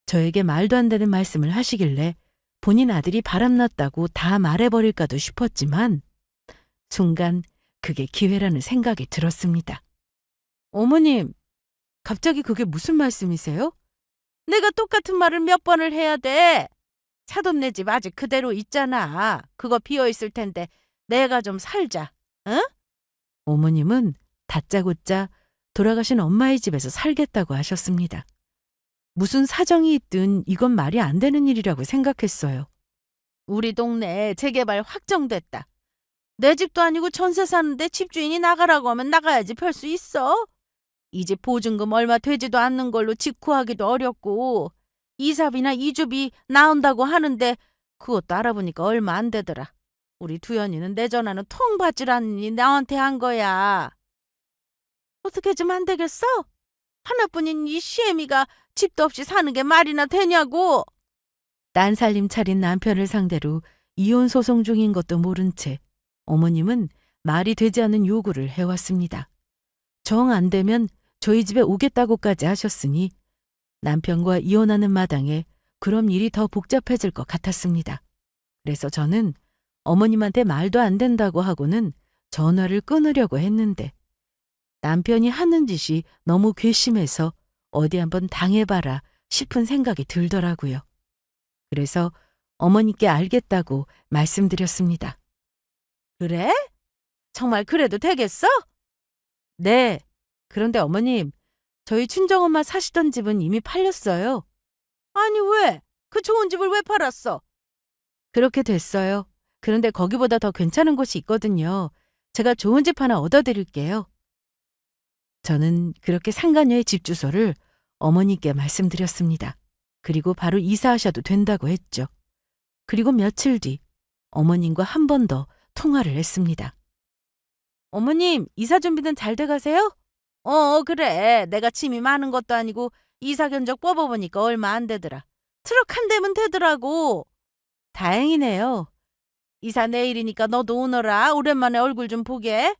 [SPEAKER 2] 저에게 말도 안 되는 말씀을 하시길래 본인 아들이 바람났다고 다 말해버릴까도 싶었지만 순간 그게 기회라는 생각이 들었습니다. 어머님, 갑자기 그게 무슨 말씀이세요? 내가 똑같은 말을 몇 번을 해야 돼. 사돈 네 집 아직 그대로 있잖아. 그거 비어있을 텐데 내가 좀 살자. 응? 어머님은 다짜고짜 돌아가신 엄마의 집에서 살겠다고 하셨습니다. 무슨 사정이 있든 이건 말이 안 되는 일이라고 생각했어요. 우리 동네에 재개발 확정됐다. 내 집도 아니고 전세 사는데 집주인이 나가라고 하면 나가야지 별 수 있어? 이 집 보증금 얼마 되지도 않는 걸로 집 구하기도 어렵고 이사비나 이주비 나온다고 하는데 그것도 알아보니까 얼마 안 되더라. 우리 두현이는 내 전화는 통 받질 않으니 나한테 한 거야. 어떻게 좀 안 되겠어? 하나뿐인 이 시애미가 집도 없이 사는 게 말이나 되냐고. 딴살림 차린 남편을 상대로 이혼 소송 중인 것도 모른 채 어머님은 말이 되지 않는 요구를 해왔습니다. 정 안 되면 저희 집에 오겠다고까지 하셨으니 남편과 이혼하는 마당에 그럼 일이 더 복잡해질 것 같았습니다. 그래서 저는 어머님한테 말도 안 된다고 하고는 전화를 끊으려고 했는데 남편이 하는 짓이 너무 괘씸해서 어디 한번 당해봐라 싶은 생각이 들더라고요. 그래서 어머니께 알겠다고 말씀드렸습니다. 그래? 정말 그래도 되겠어? 네. 그런데 어머님, 저희 친정엄마 사시던 집은 이미 팔렸어요. 아니 왜? 그 좋은 집을 왜 팔았어? 그렇게 됐어요. 그런데 거기보다 더 괜찮은 곳이 있거든요. 제가 좋은 집 하나 얻어드릴게요. 저는 그렇게 상간녀의 집 주소를 어머니께 말씀드렸습니다. 그리고 바로 이사하셔도 된다고 했죠. 그리고 며칠 뒤 어머님과 한 번 더 통화를 했습니다. 어머님, 이사 준비는 잘 돼가세요? 그래. 내가 짐이 많은 것도 아니고 이사 견적 뽑아보니까 얼마 안 되더라. 트럭 한 대면 되더라고. 다행이네요. 이사 내일이니까 너도 오너라. 오랜만에 얼굴 좀 보게.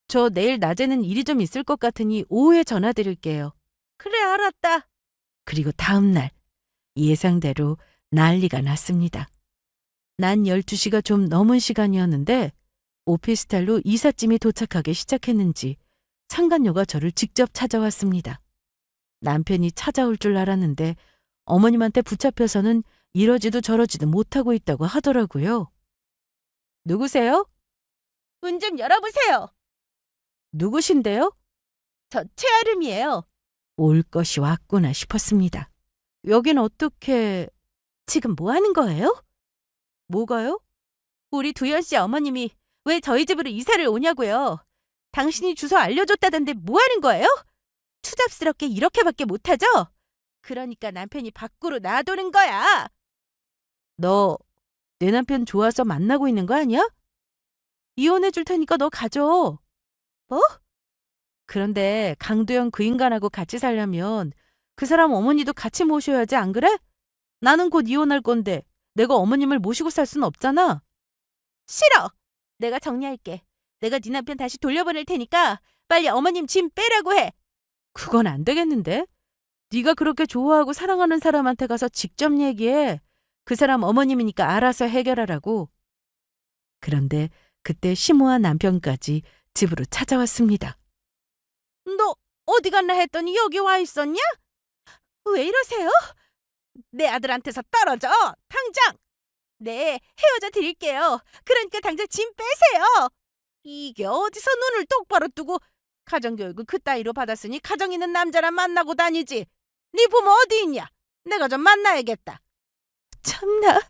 [SPEAKER 2] 저 내일 낮에는 일이 좀 있을 것 같으니 오후에 전화드릴게요. 그래, 알았다. 그리고 다음 날 예상대로 난리가 났습니다. 낮 12시가 좀 넘은 시간이었는데 오피스텔로 이삿짐이 도착하기 시작했는지 상간녀가 저를 직접 찾아왔습니다. 남편이 찾아올 줄 알았는데 어머님한테 붙잡혀서는 이러지도 저러지도 못하고 있다고 하더라고요. 누구세요? 문 좀 열어보세요. 누구신데요? 저 최아름이에요. 올 것이 왔구나 싶었습니다. 여긴 어떻게... 지금 뭐 하는 거예요? 뭐가요? 우리 두현 씨 어머님이 왜 저희 집으로 이사를 오냐고요. 당신이 주소 알려줬다던데 뭐 하는 거예요? 추잡스럽게 이렇게밖에 못하죠? 그러니까 남편이 밖으로 놔두는 거야. 너 내 남편 좋아서 만나고 있는 거 아니야? 이혼해 줄 테니까 너 가져. 뭐? 그런데 강도영 그 인간하고 같이 살려면 그 사람 어머니도 같이 모셔야지, 안 그래? 나는 곧 이혼할 건데 내가 어머님을 모시고 살 순 없잖아. 싫어. 내가 정리할게. 내가 네 남편 다시 돌려보낼 테니까 빨리 어머님 짐 빼라고 해. 그건 안 되겠는데? 네가 그렇게 좋아하고 사랑하는 사람한테 가서 직접 얘기해. 그 사람 어머님이니까 알아서 해결하라고. 그런데 그때 심오한 남편까지 집으로 찾아왔습니다. 너 어디 갔나 했더니 여기 와 있었냐? 왜 이러세요? 내 아들한테서 떨어져. 당장. 네, 헤어져 드릴게요. 그러니까 당장 짐 빼세요. 이게 어디서 눈을 똑바로 뜨고 가정교육을 그따위로 받았으니 가정 있는 남자랑 만나고 다니지. 네 부모 어디 있냐? 내가 좀 만나야겠다. 참나.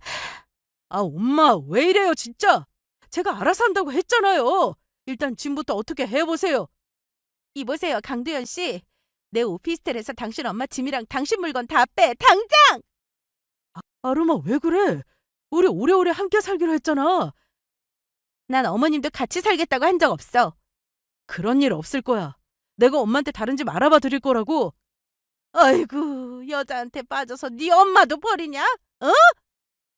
[SPEAKER 2] 아, 엄마 왜 이래요 진짜. 제가 알아서 한다고 했잖아요. 일단 짐부터 어떻게 해보세요. 이보세요, 강두현 씨. 내 오피스텔에서 당신 엄마 짐이랑 당신 물건 다 빼. 당장! 아름아, 왜 그래? 우리 오래오래 함께 살기로 했잖아. 난 어머님도 같이 살겠다고 한 적 없어. 그런 일 없을 거야. 내가 엄마한테 다른 집 알아봐 드릴 거라고. 아이고, 여자한테 빠져서 네 엄마도 버리냐? 어?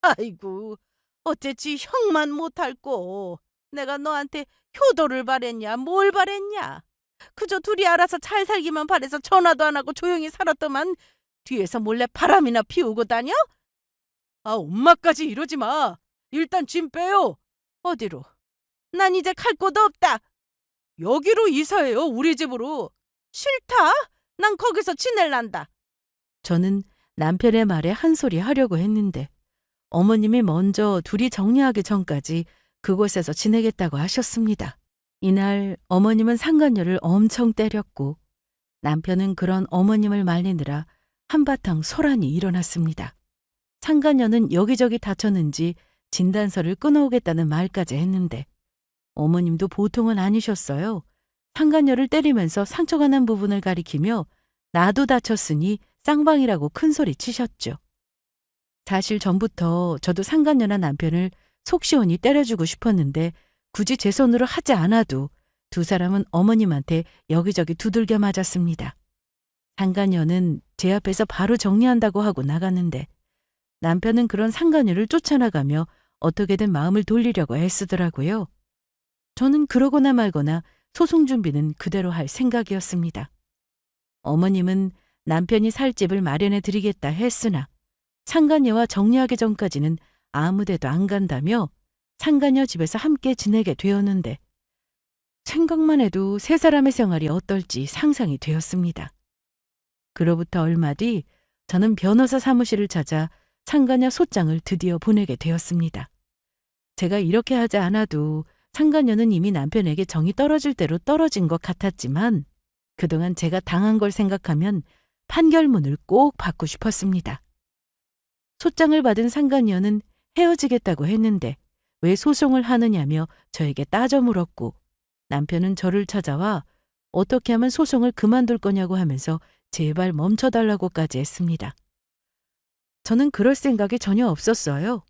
[SPEAKER 2] 아이고, 어째지 형만 못할꼬. 내가 너한테 효도를 바랬냐, 뭘 바랬냐. 그저 둘이 알아서 잘 살기만 바래서 전화도 안 하고 조용히 살았더만 뒤에서 몰래 바람이나 피우고 다녀? 아, 엄마까지 이러지 마. 일단 짐 빼요. 어디로? 난 이제 갈 곳도 없다. 여기로 이사해요, 우리 집으로. 싫다. 난 거기서 지낼란다. 저는 남편의 말에 한 소리 하려고 했는데 어머님이 먼저 둘이 정리하기 전까지 그곳에서 지내겠다고 하셨습니다. 이날 어머님은 상간녀를 엄청 때렸고 남편은 그런 어머님을 말리느라 한바탕 소란이 일어났습니다. 상간녀는 여기저기 다쳤는지 진단서를 끊어오겠다는 말까지 했는데 어머님도 보통은 아니셨어요. 상간녀를 때리면서 상처가 난 부분을 가리키며 나도 다쳤으니 쌍방이라고 큰소리 치셨죠. 사실 전부터 저도 상간녀나 남편을 속 시원히 때려주고 싶었는데 굳이 제 손으로 하지 않아도 두 사람은 어머님한테 여기저기 두들겨 맞았습니다. 상간녀는 제 앞에서 바로 정리한다고 하고 나갔는데 남편은 그런 상간녀를 쫓아나가며 어떻게든 마음을 돌리려고 애쓰더라고요. 저는 그러거나 말거나 소송 준비는 그대로 할 생각이었습니다. 어머님은 남편이 살 집을 마련해 드리겠다 했으나 상간녀와 정리하기 전까지는 아무 데도 안 간다며 상간녀 집에서 함께 지내게 되었는데 생각만 해도 세 사람의 생활이 어떨지 상상이 되었습니다. 그로부터 얼마 뒤 저는 변호사 사무실을 찾아 상간녀 소장을 드디어 보내게 되었습니다. 제가 이렇게 하지 않아도 상간녀는 이미 남편에게 정이 떨어질 대로 떨어진 것 같았지만 그동안 제가 당한 걸 생각하면 판결문을 꼭 받고 싶었습니다. 소장을 받은 상간녀는 헤어지겠다고 했는데 왜 소송을 하느냐며 저에게 따져 물었고, 남편은 저를 찾아와 어떻게 하면 소송을 그만둘 거냐고 하면서 제발 멈춰달라고까지 했습니다. 저는 그럴 생각이 전혀 없었어요.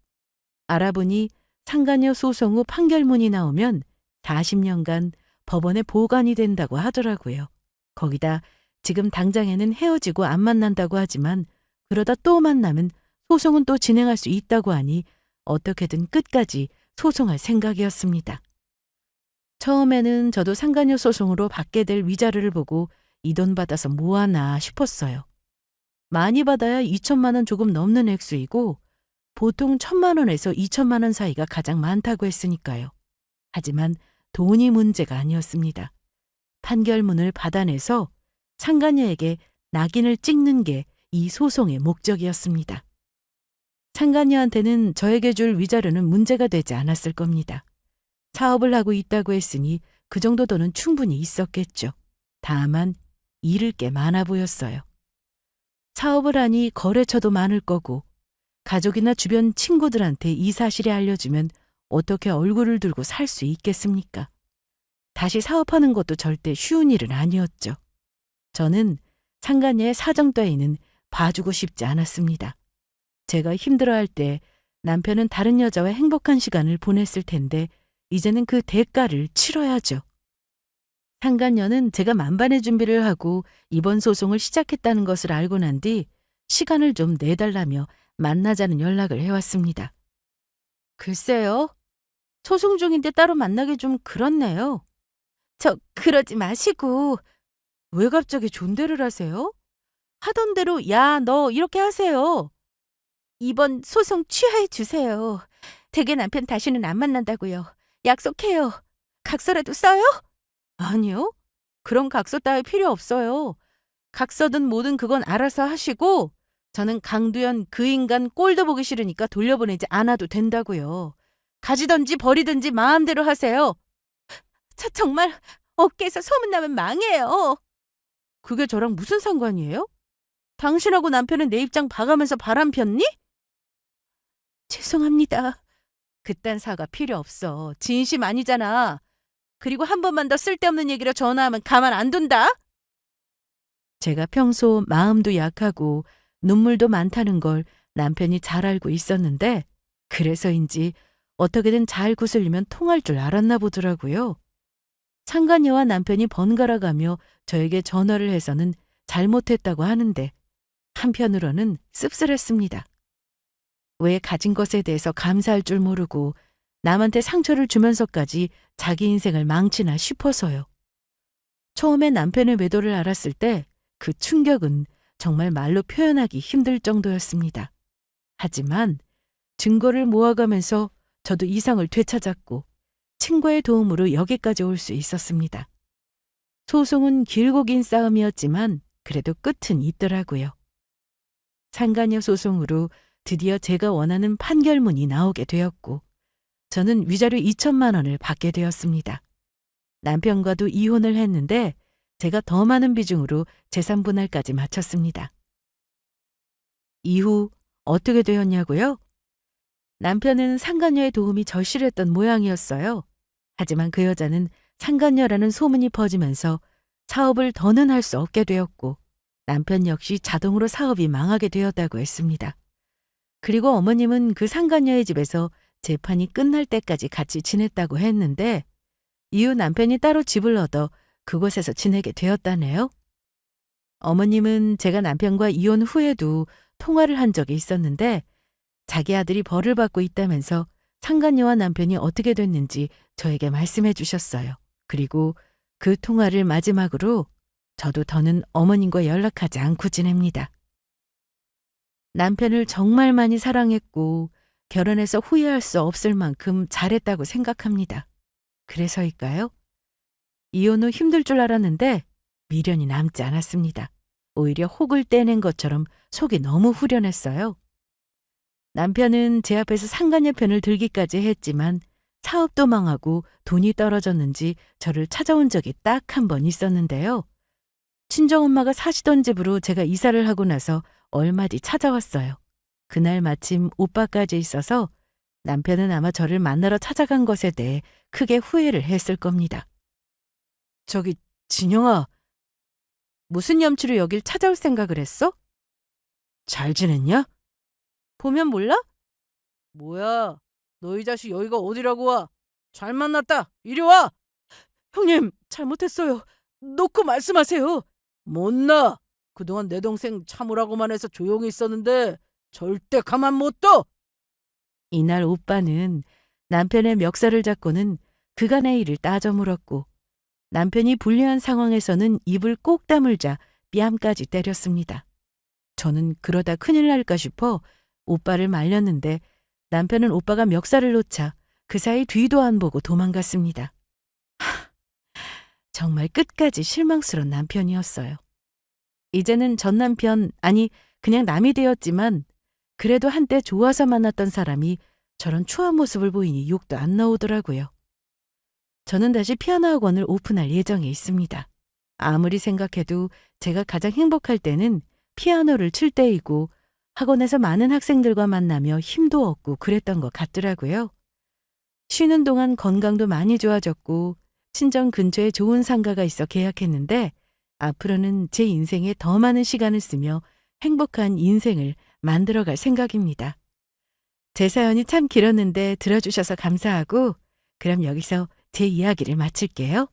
[SPEAKER 2] 알아보니 상간녀 소송 후 판결문이 나오면 40년간 법원에 보관이 된다고 하더라고요. 거기다 지금 당장에는 헤어지고 안 만난다고 하지만 그러다 또 만나면 소송은 또 진행할 수 있다고 하니 어떻게든 끝까지 소송할 생각이었습니다. 처음에는 저도 상간녀 소송으로 받게 될 위자료를 보고 이 돈 받아서 뭐하나 싶었어요. 많이 받아야 2천만 원 조금 넘는 액수이고 보통 1,000만 원에서 2천만 원 사이가 가장 많다고 했으니까요. 하지만 돈이 문제가 아니었습니다. 판결문을 받아내서 상간녀에게 낙인을 찍는 게 이 소송의 목적이었습니다. 상간녀한테는 저에게 줄 위자료는 문제가 되지 않았을 겁니다. 사업을 하고 있다고 했으니 그 정도 돈은 충분히 있었겠죠. 다만 잃을 게 많아 보였어요. 사업을 하니 거래처도 많을 거고 가족이나 주변 친구들한테 이 사실을 알려주면 어떻게 얼굴을 들고 살 수 있겠습니까? 다시 사업하는 것도 절대 쉬운 일은 아니었죠. 저는 상간녀의 사정 따위는 봐주고 싶지 않았습니다. 제가 힘들어할 때 남편은 다른 여자와 행복한 시간을 보냈을 텐데 이제는 그 대가를 치러야죠. 상간녀는 제가 만반의 준비를 하고 이번 소송을 시작했다는 것을 알고 난 뒤 시간을 좀 내달라며 만나자는 연락을 해왔습니다. 글쎄요. 소송 중인데 따로 만나기 좀 그렇네요. 그러지 마시고. 왜 갑자기 존대를 하세요? 하던 대로 야, 너 이렇게 하세요. 이번 소송 취하해 주세요. 댁의 남편 다시는 안 만난다고요. 약속해요. 각서라도 써요? 아니요. 그런 각서 따위 필요 없어요. 각서든 뭐든 그건 알아서 하시고 저는 강두현 그 인간 꼴도 보기 싫으니까 돌려보내지 않아도 된다고요. 가지든지 버리든지 마음대로 하세요. 정말 업계에서 소문나면 망해요. 그게 저랑 무슨 상관이에요? 당신하고 남편은 내 입장 봐가면서 바람 폈니? 죄송합니다. 그딴 사과 필요 없어. 진심 아니잖아. 그리고 한 번만 더 쓸데없는 얘기로 전화하면 가만 안 둔다. 제가 평소 마음도 약하고 눈물도 많다는 걸 남편이 잘 알고 있었는데 그래서인지 어떻게든 잘 구슬리면 통할 줄 알았나 보더라고요. 상간녀와 남편이 번갈아 가며 저에게 전화를 해서는 잘못했다고 하는데 한편으로는 씁쓸했습니다. 왜 가진 것에 대해서 감사할 줄 모르고 남한테 상처를 주면서까지 자기 인생을 망치나 싶어서요. 처음에 남편의 외도를 알았을 때 그 충격은 정말 말로 표현하기 힘들 정도였습니다. 하지만 증거를 모아가면서 저도 이성을 되찾았고 친구의 도움으로 여기까지 올 수 있었습니다. 소송은 길고 긴 싸움이었지만 그래도 끝은 있더라고요. 상간녀 소송으로 드디어 제가 원하는 판결문이 나오게 되었고 저는 위자료 2천만 원을 받게 되었습니다. 남편과도 이혼을 했는데 제가 더 많은 비중으로 재산 분할까지 마쳤습니다. 이후 어떻게 되었냐고요? 남편은 상간녀의 도움이 절실했던 모양이었어요. 하지만 그 여자는 상간녀라는 소문이 퍼지면서 사업을 더는 할 수 없게 되었고 남편 역시 자동으로 사업이 망하게 되었다고 했습니다. 그리고 어머님은 그 상간녀의 집에서 재판이 끝날 때까지 같이 지냈다고 했는데 이후 남편이 따로 집을 얻어 그곳에서 지내게 되었다네요. 어머님은 제가 남편과 이혼 후에도 통화를 한 적이 있었는데 자기 아들이 벌을 받고 있다면서 상간녀와 남편이 어떻게 됐는지 저에게 말씀해 주셨어요. 그리고 그 통화를 마지막으로 저도 더는 어머님과 연락하지 않고 지냅니다. 남편을 정말 많이 사랑했고 결혼해서 후회할 수 없을 만큼 잘했다고 생각합니다. 그래서일까요? 이혼 후 힘들 줄 알았는데 미련이 남지 않았습니다. 오히려 혹을 떼낸 것처럼 속이 너무 후련했어요. 남편은 제 앞에서 상간녀 편을 들기까지 했지만 사업도 망하고 돈이 떨어졌는지 저를 찾아온 적이 딱 한 번 있었는데요. 친정엄마가 사시던 집으로 제가 이사를 하고 나서 얼마 뒤 찾아왔어요. 그날 마침 오빠까지 있어서
[SPEAKER 1] 남편은 아마 저를 만나러 찾아간 것에 대해 크게 후회를 했을 겁니다.
[SPEAKER 2] 저기, 진영아, 무슨 염치로 여길 찾아올 생각을 했어? 잘 지냈냐? 보면 몰라? 뭐야, 너희 자식 여기가 어디라고 와? 잘 만났다, 이리 와! 형님, 잘못했어요. 놓고 말씀하세요. 못나! 그동안 내 동생 참으라고만 해서 조용히 있었는데 절대 가만 못 둬!
[SPEAKER 1] 이날 오빠는 남편의 멱살을 잡고는 그간의 일을 따져 물었고 남편이 불리한 상황에서는 입을 꼭 다물자 뺨까지 때렸습니다. 저는 그러다 큰일 날까 싶어 오빠를 말렸는데 남편은 오빠가 멱살을 놓자 그 사이 뒤도 안 보고 도망갔습니다. 정말 끝까지 실망스러운 남편이었어요. 이제는 전 남편, 아니 그냥 남이 되었지만 그래도 한때 좋아서 만났던 사람이 저런 추한 모습을 보이니 욕도 안 나오더라고요. 저는 다시 피아노 학원을 오픈할 예정에 있습니다. 아무리 생각해도 제가 가장 행복할 때는 피아노를 칠 때이고 학원에서 많은 학생들과 만나며 힘도 얻고 그랬던 것 같더라고요. 쉬는 동안 건강도 많이 좋아졌고 친정 근처에 좋은 상가가 있어 계약했는데 앞으로는 제 인생에 더 많은 시간을 쓰며 행복한 인생을 만들어갈 생각입니다. 제 사연이 참 길었는데 들어주셔서 감사하고 그럼 여기서 제 이야기를 마칠게요.